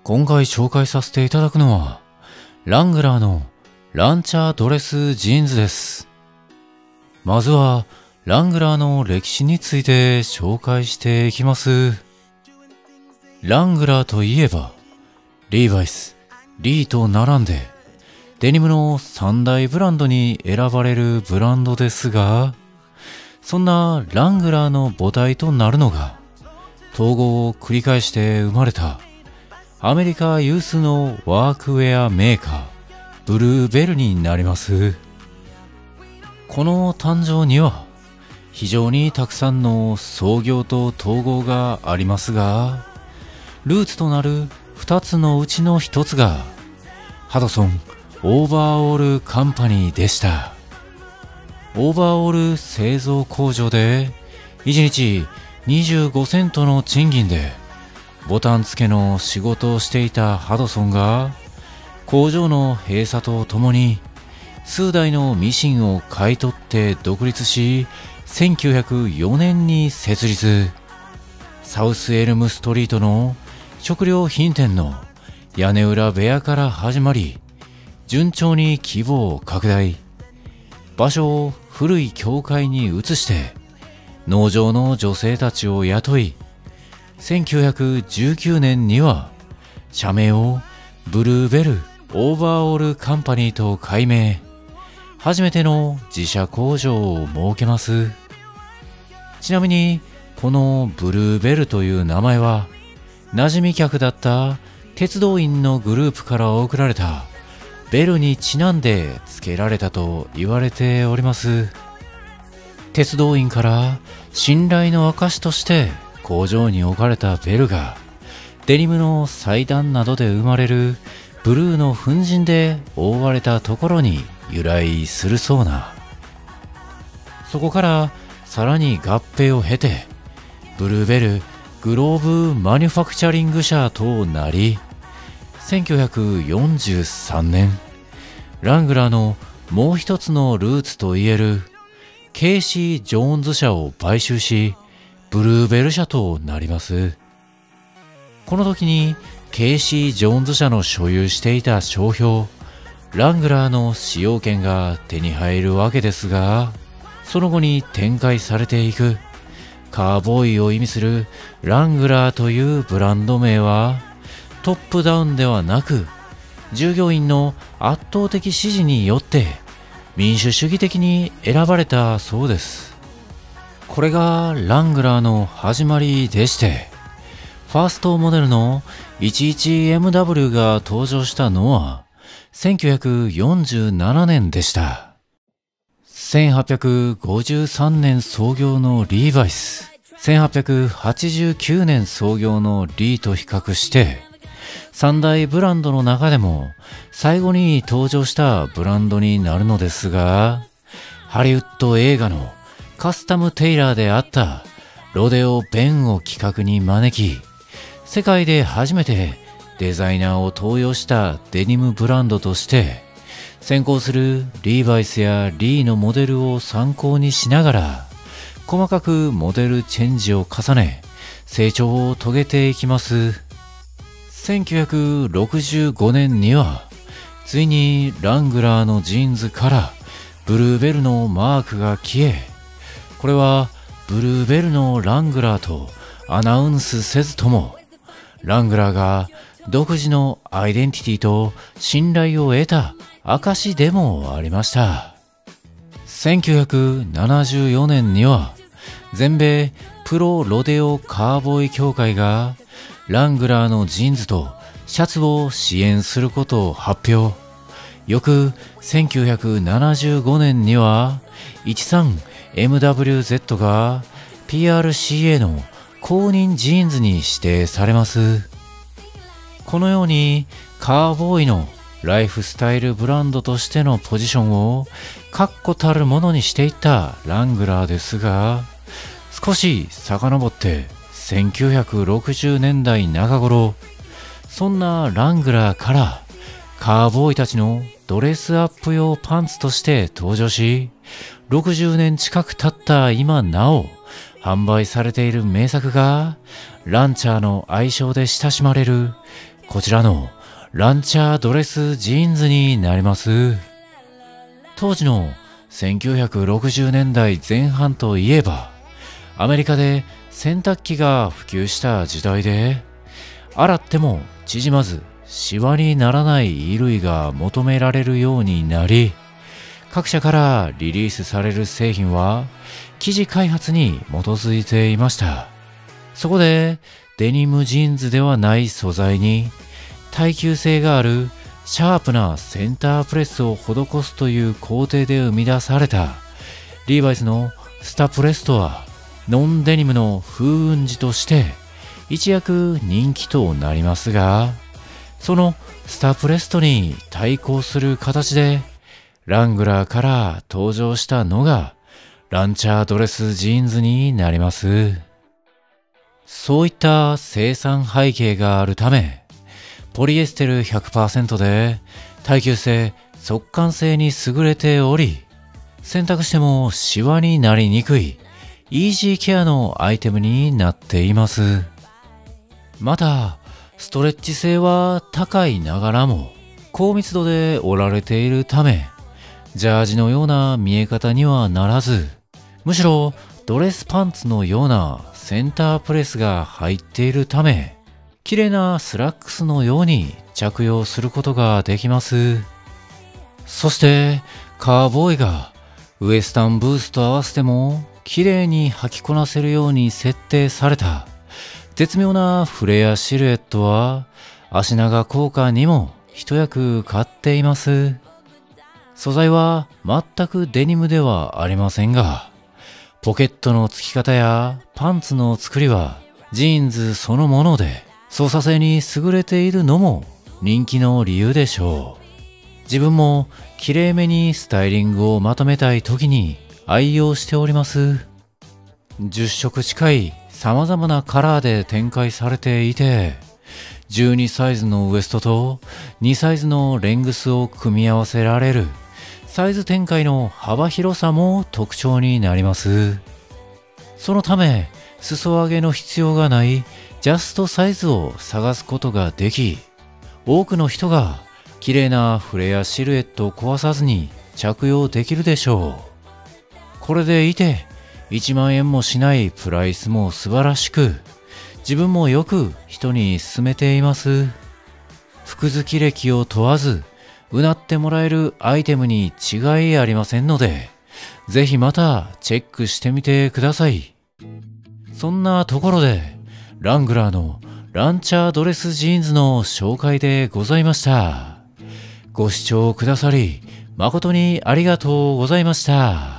今回紹介させていただくのは、ラングラーのランチャードレスジーンズです。まずは、ラングラーの歴史について紹介していきます。ラングラーといえば、リーバイス、リーと並んで、デニムの三大ブランドに選ばれるブランドですが、そんなラングラーの母体となるのが、統合を繰り返して生まれたアメリカ有数のワークウェアメーカー、ブルーベルになります。この誕生には非常にたくさんの創業と統合がありますが、ルーツとなる2つのうちの1つがハドソンオーバーオールカンパニーでした。オーバーオール製造工場で1日25セントの賃金でボタン付けの仕事をしていたハドソンが、工場の閉鎖とともに数台のミシンを買い取って独立し、1904年に設立。サウスエルムストリートの食料品店の屋根裏部屋から始まり、順調に規模を拡大。場所を古い教会に移して、農場の女性たちを雇い、1919年には社名をブルーベルオーバーオールカンパニーと改名。初めての自社工場を設けます。ちなみにこのブルーベルという名前は、馴染み客だった鉄道員のグループから贈られたベルにちなんで付けられたと言われております。鉄道員から信頼の証として工場に置かれたベルが、デニムの裁断などで生まれるブルーの粉塵で覆われたところに由来するそうな。そこからさらに合併を経て、ブルーベルグローブマニュファクチャリング社となり、1943年、ラングラーのもう一つのルーツといえるケイシー・ジョーンズ社を買収し、ブルーベル社となります。この時にケイシー・ジョーンズ社の所有していた商標、ラングラーの使用権が手に入るわけですが、その後に展開されていくカーボーイを意味するラングラーというブランド名は、トップダウンではなく、従業員の圧倒的支持によって民主主義的に選ばれたそうです。これがラングラーの始まりでして、ファーストモデルの 11MW が登場したのは1947年でした。1853年創業のリーバイス、1889年創業のリーと比較して、三大ブランドの中でも最後に登場したブランドになるのですが、ハリウッド映画のカスタムテイラーであったロデオ・ベンを企画に招き、世界で初めてデザイナーを登用したデニムブランドとして、先行するリーバイスやリーのモデルを参考にしながら、細かくモデルチェンジを重ね、成長を遂げていきます。1965年には、ついにラングラーのジーンズからブルーベルのマークが消え、これはブルーベルのラングラーとアナウンスせずとも、ラングラーが独自のアイデンティティと信頼を得た証でもありました。1974年には、全米プロロデオカーボーイ協会がラングラーのジーンズとシャツを支援することを発表。翌1975年には 13MWZ が PRCA の公認ジーンズに指定されます。このようにカーボーイのライフスタイルブランドとしてのポジションを確固たるものにしていったラングラーですが、少し遡って1960年代中頃、そんなラングラーからカーボーイたちのドレスアップ用パンツとして登場し、60年近く経った今なお販売されている名作がランチャーの愛称で親しまれるこちらのランチャードレスジーンズになります。当時の1960年代前半といえば、アメリカで洗濯機が普及した時代で、洗っても縮まずシワにならない衣類が求められるようになり、各社からリリースされる製品は生地開発に基づいていました。そこでデニムジーンズではない素材に耐久性があるシャープなセンタープレスを施すという工程で生み出されたリーバイスのスタプレスとは、ノンデニムの風雲児として一躍人気となりますが、そのスタプレストに対抗する形でラングラーから登場したのがランチャードレスジーンズになります。そういった生産背景があるため、ポリエステル 100% で耐久性、速乾性に優れており、洗濯してもシワになりにくいイージーケアのアイテムになっています。また、ストレッチ性は高いながらも高密度で織られているため、ジャージのような見え方にはならず、むしろドレスパンツのようなセンタープレスが入っているため、綺麗なスラックスのように着用することができます。そしてカーボーイがウエスタンブースと合わせても綺麗に履きこなせるように設定された絶妙なフレアシルエットは足長効果にも一役買っています。素材は全くデニムではありませんが、ポケットの付き方やパンツの作りはジーンズそのもので、操作性に優れているのも人気の理由でしょう。自分も綺麗めにスタイリングをまとめたい時に愛用しております。10色近い様々なカラーで展開されていて、12サイズのウエストと2サイズのレングスを組み合わせられるサイズ展開の幅広さも特徴になります。そのため、裾上げの必要がないジャストサイズを探すことができ、多くの人が綺麗なフレアシルエットを壊さずに着用できるでしょう。これでいて、1万円もしないプライスも素晴らしく、自分もよく人に勧めています。服好き歴を問わず、うなってもらえるアイテムに違いありませんので、ぜひまたチェックしてみてください。そんなところで、ラングラーのランチャードレスジーンズの紹介でございました。ご視聴くださり、誠にありがとうございました。